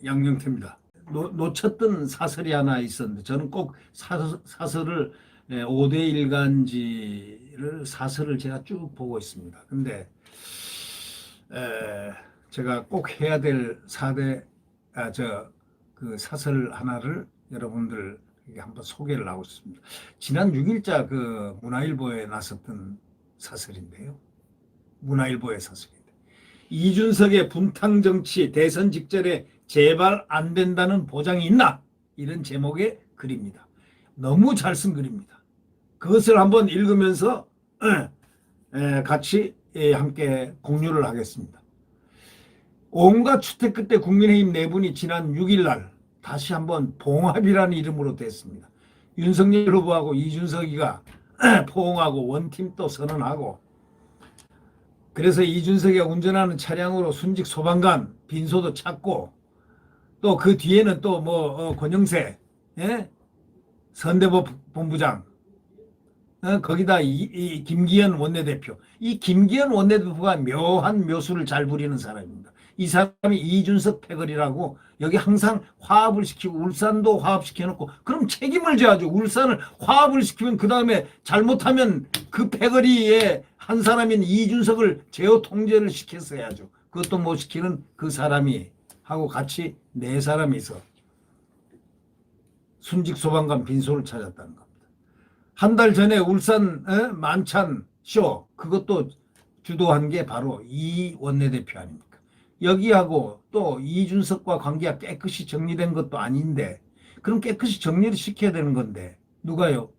양경태입니다. 놓쳤던 사설이 하나 있었는데 저는 꼭 사설을 5대 일간지를 사설을 제가 쭉 보고 있습니다. 근데 제가 꼭 해야 될 4대 그 사설 하나를 여러분들에게 한번 소개를 하고 싶습니다. 지난 6일자 그 문화일보에 나섰던 사설인데요. 문화일보의 사설입니다. 이준석의 분탕 정치 대선 직전에 재발 안 된다는 보장이 있나? 이런 제목의 글입니다. 너무 잘 쓴 글입니다. 그것을 한번 읽으면서 같이 함께 공유를 하겠습니다. 온갖 추태 끝에 국민의힘 내분이 지난 6일 날 다시 한번 봉합이라는 이름으로 됐습니다. 윤석열 후보하고 이준석이가 포옹하고 원팀 또 선언하고, 그래서 이준석이가 운전하는 차량으로 순직 소방관 빈소도 찾고, 또 그 뒤에는 또 권영세 선대본부장, 거기다 이 김기현 원내대표, 이 김기현 원내대표가 묘한 묘수를 잘 부리는 사람입니다. 이 사람이 이준석 패거리라고 여기 항상 화합을 시키고 울산도 화합시켜놓고, 그럼 책임을 져야죠. 울산을 화합을 시키면 그 다음에 잘못하면 그 패거리의 한 사람인 이준석을 제어 통제를 시켰어야죠. 그것도 못 시키는 그 사람이 하고 같이 네 사람이서 순직 소방관 빈소를 찾았다는 겁니다. 한 달 전에 울산 만찬 쇼, 그것도 주도한 게 바로 이 원내대표 아닙니까? 여기하고 또 이준석과 관계가 깨끗이 정리된 것도 아닌데, 그럼 깨끗이 정리를 시켜야 되는 건데 누가요?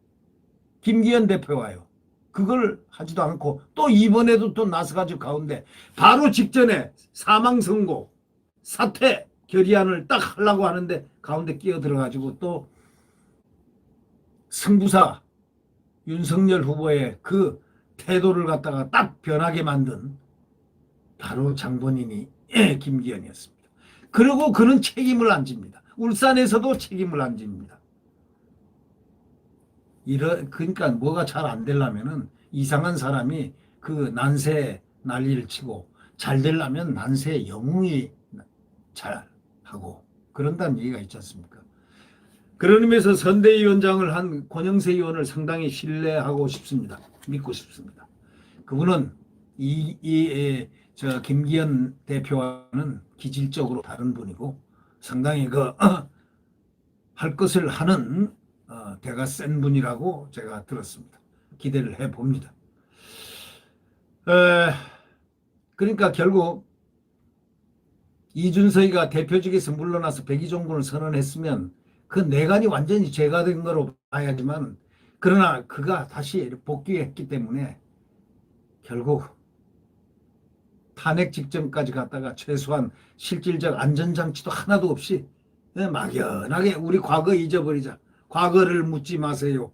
김기현 대표가요. 그걸 하지도 않고 또 이번에도 또 나서가지고 가운데 바로 직전에 사망 선고 사퇴 결의안을 딱 하려고 하는데 가운데 끼어들어가지고 또 승부사 윤석열 후보의 그 태도를 갖다가 딱 변하게 만든 바로 장본인이 김기현이었습니다. 그리고 그는 책임을 안 집니다. 울산에서도 책임을 안 집니다. 그러니까 뭐가 잘 안 되려면은 이상한 사람이 그 난세 난리를 치고, 잘 되려면 난세 영웅이 잘 하고 그런다는 얘기가 있지 않습니까? 그런 의미에서 선대위원장을 한 권영세 의원을 상당히 신뢰하고 싶습니다. 믿고 싶습니다. 그분은 김기현 대표와는 기질적으로 다른 분이고 상당히 할 것을 하는 대가 센 분이라고 제가 들었습니다. 기대를 해봅니다. 그러니까 결국 이준석이가 대표직에서 물러나서 백의종군을 선언했으면 그 내관이 완전히 제거된 거로 봐야지만, 그러나 그가 다시 복귀했기 때문에 결국 탄핵 직전까지 갔다가 최소한 실질적 안전장치도 하나도 없이 막연하게 우리 과거 잊어버리자, 과거를 묻지 마세요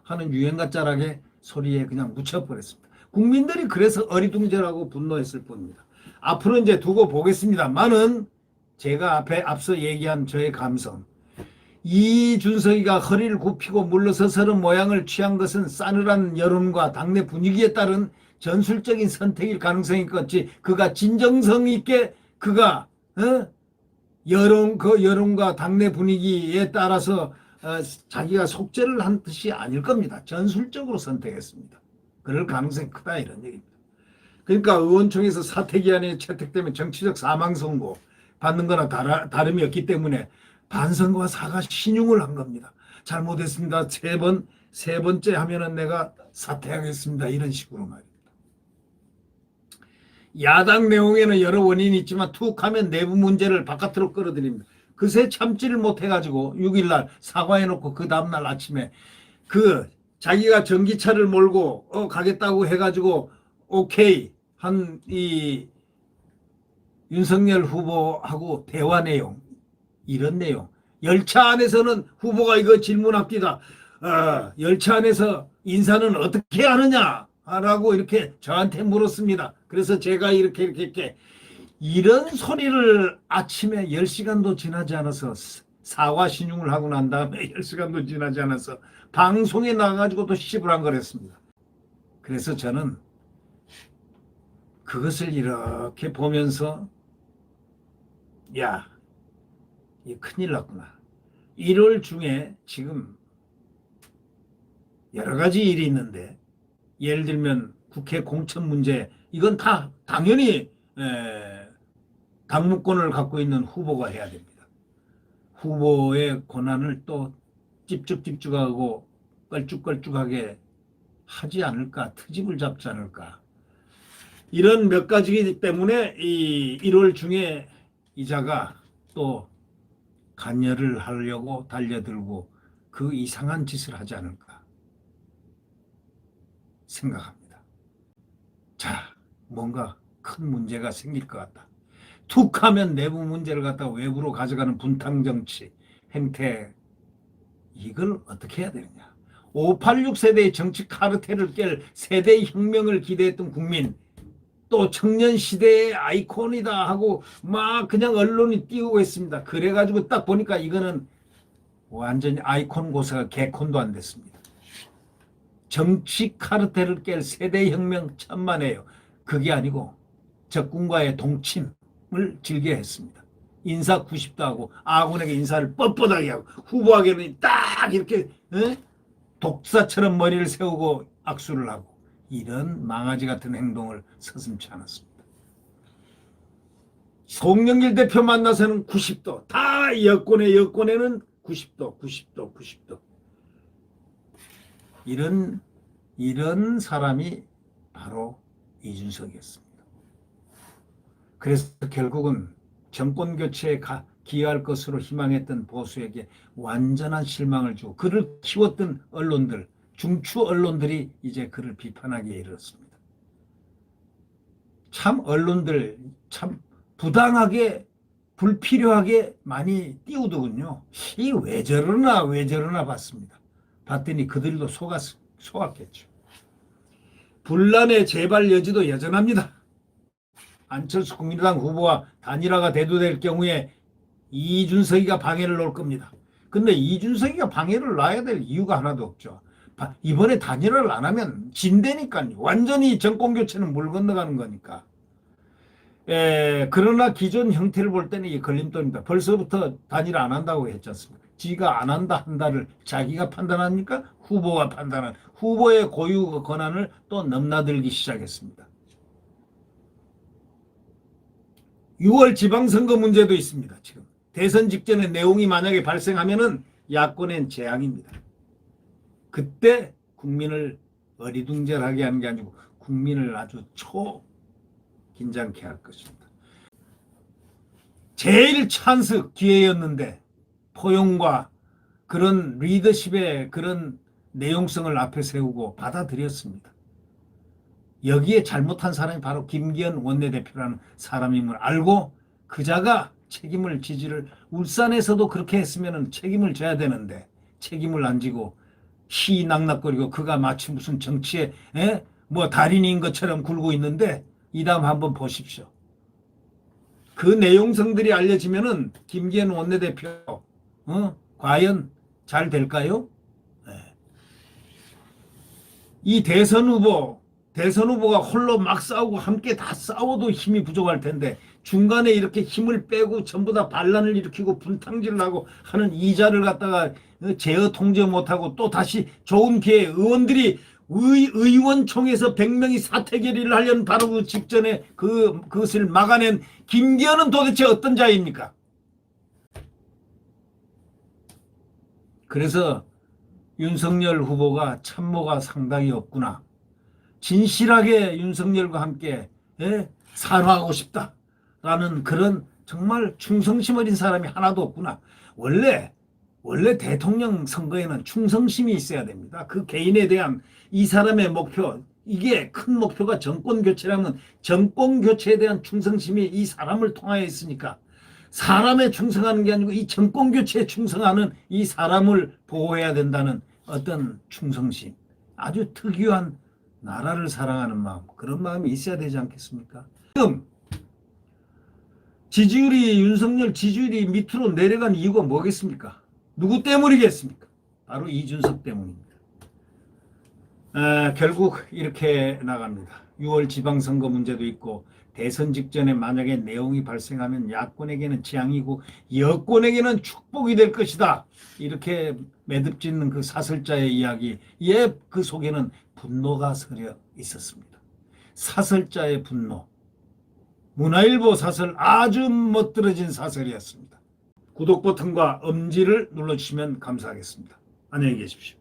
하는 유행가짜락의 소리에 그냥 묻혀버렸습니다. 국민들이 그래서 어리둥절하고 분노했을 뿐입니다. 앞으로 이제 두고 보겠습니다만은 제가 앞서 얘기한 저의 감성, 이준석이가 허리를 굽히고 물러서서는 모양을 취한 것은 싸늘한 여론과 당내 분위기에 따른 전술적인 선택일 가능성이 있겠지, 그가 진정성 있게 그가 여론과 당내 분위기에 따라서 자기가 속죄를 한 뜻이 아닐 겁니다. 전술적으로 선택했습니다. 그럴 가능성이 크다, 이런 얘기입니다. 그러니까 의원총회에서 사퇴기한이 채택되면 정치적 사망 선고 받는 거나 다름이 없기 때문에 반성과 사과 신용을 한 겁니다. 잘못했습니다. 세 번째 하면은 내가 사퇴하겠습니다. 이런 식으로 말입니다. 야당 내용에는 여러 원인이 있지만 툭 하면 내부 문제를 바깥으로 끌어들입니다. 그새 참지를 못해가지고 6일날 사과해놓고 그 다음날 아침에 자기가 전기차를 몰고 가겠다고 해가지고 오케이 한 이 윤석열 후보하고 대화 내용, 이런 내용. 열차 안에서는 후보가 이거 질문합니다. 열차 안에서 인사는 어떻게 하느냐 라고 이렇게 저한테 물었습니다. 그래서 제가 이렇게 이런 소리를 아침에 10시간도 지나지 않아서 사과 신용을 하고 난 다음에 10시간도 지나지 않아서 방송에 나가가지고 또 시부랑거렸습니다. 그래서 저는 그것을 이렇게 보면서 야, 이 큰일 났구나. 1월 중에 지금 여러 가지 일이 있는데 예를 들면 국회 공천 문제 이건 다 당연히 당무권을 갖고 있는 후보가 해야 됩니다. 후보의 권한을 또 찝쭉찝쭉하고 걸쭉걸쭉하게 하지 않을까, 트집을 잡지 않을까. 이런 몇 가지이기 때문에 이 1월 중에 이자가 또 간여를 하려고 달려들고 그 이상한 짓을 하지 않을까 생각합니다. 자, 뭔가 큰 문제가 생길 것 같다. 툭 하면 내부 문제를 갖다가 외부로 가져가는 분탕 정치 행태, 이걸 어떻게 해야 되느냐. 586 세대의 정치 카르텔을 깰 세대 혁명을 기대했던 국민, 또 청년 시대의 아이콘이다 하고 막 그냥 언론이 띄우고 있습니다. 그래가지고 딱 보니까 이거는 완전히 아이콘 고사가 개콘도 안 됐습니다. 정치 카르텔을 깰 세대 혁명 천만에요. 그게 아니고 적군과의 동침을 즐겨 했습니다. 인사 90도 하고 아군에게 인사를 뻣뻣하게 하고 후보에게는 딱 이렇게 독사처럼 머리를 세우고 악수를 하고 이런 망아지 같은 행동을 서슴지 않았습니다. 송영길 대표 만나서는 90도, 다 여권에는 90도. 이런 사람이 바로 이준석이었습니다. 그래서 결국은 정권 교체에 기여할 것으로 희망했던 보수에게 완전한 실망을 주고 그를 키웠던 언론들, 중추 언론들이 이제 그를 비판하기에 이르렀습니다. 참 언론들 참 부당하게 불필요하게 많이 띄우더군요. 이 왜 저러나 봤습니다. 봤더니 그들도 속았겠죠. 분란의 재발 여지도 여전합니다. 안철수 국민의당 후보와 단일화가 대두될 경우에 이준석이가 방해를 놓을 겁니다. 근데 이준석이가 방해를 놔야 될 이유가 하나도 없죠. 이번에 단일화를 안 하면 진대니까요. 완전히 정권교체는 물 건너가는 거니까. 그러나 기존 형태를 볼 때는 이게 걸림돌입니다. 벌써부터 단일화 안 한다고 했지 않습니까? 지가 안 한다 한다를 자기가 판단합니까? 후보가 판단한 후보의 고유 권한을 또 넘나들기 시작했습니다. 6월 지방선거 문제도 있습니다. 지금 대선 직전에 내용이 만약에 발생하면은 야권엔 재앙입니다. 그때 국민을 어리둥절하게 하는 게 아니고 국민을 아주 긴장케 할 것입니다. 제일 찬스 기회였는데 포용과 그런 리더십의 그런 내용성을 앞에 세우고 받아들였습니다. 여기에 잘못한 사람이 바로 김기현 원내대표라는 사람임을 알고 그자가 지지를 울산에서도 그렇게 했으면 책임을 져야 되는데 책임을 안 지고 희낙낙거리고 그가 마치 무슨 정치에 달인인 것처럼 굴고 있는데 이 다음 한번 보십시오. 그 내용성들이 알려지면은 김기현 원내대표 과연 잘 될까요? 이 대선 후보가 홀로 막 싸우고 함께 다 싸워도 힘이 부족할 텐데 중간에 이렇게 힘을 빼고 전부 다 반란을 일으키고 분탕질을 하고 하는 이자를 갖다가 제어 통제 못하고 또 다시 좋은 기회에 의원들이 의원총회에서 100명이 사퇴 결의를 하려는 바로 그 직전에 그것을 막아낸 김기현은 도대체 어떤 자입니까? 그래서 윤석열 후보가 참모가 상당히 없구나. 진실하게 윤석열과 함께 산화하고 싶다라는 그런 정말 충성심 어린 사람이 하나도 없구나. 원래 대통령 선거에는 충성심이 있어야 됩니다. 그 개인에 대한 이 사람의 목표, 이게 큰 목표가 정권교체라면 정권교체에 대한 충성심이 이 사람을 통하여 있으니까 사람에 충성하는 게 아니고 이 정권교체에 충성하는 이 사람을 보호해야 된다는 어떤 충성심, 아주 특유한 나라를 사랑하는 마음, 그런 마음이 있어야 되지 않겠습니까? 지금 윤석열 지지율이 밑으로 내려간 이유가 뭐겠습니까? 누구 때문이겠습니까? 바로 이준석 때문입니다. 결국 이렇게 나갑니다. 6월 지방선거 문제도 있고 대선 직전에 만약에 내용이 발생하면 야권에게는 재앙이고 여권에게는 축복이 될 것이다. 이렇게 매듭짓는 그 사설자의 이야기에 그 속에는 분노가 서려 있었습니다. 사설자의 분노. 문화일보 사설 아주 멋들어진 사설이었습니다. 구독 버튼과 엄지를 눌러주시면 감사하겠습니다. 안녕히 계십시오.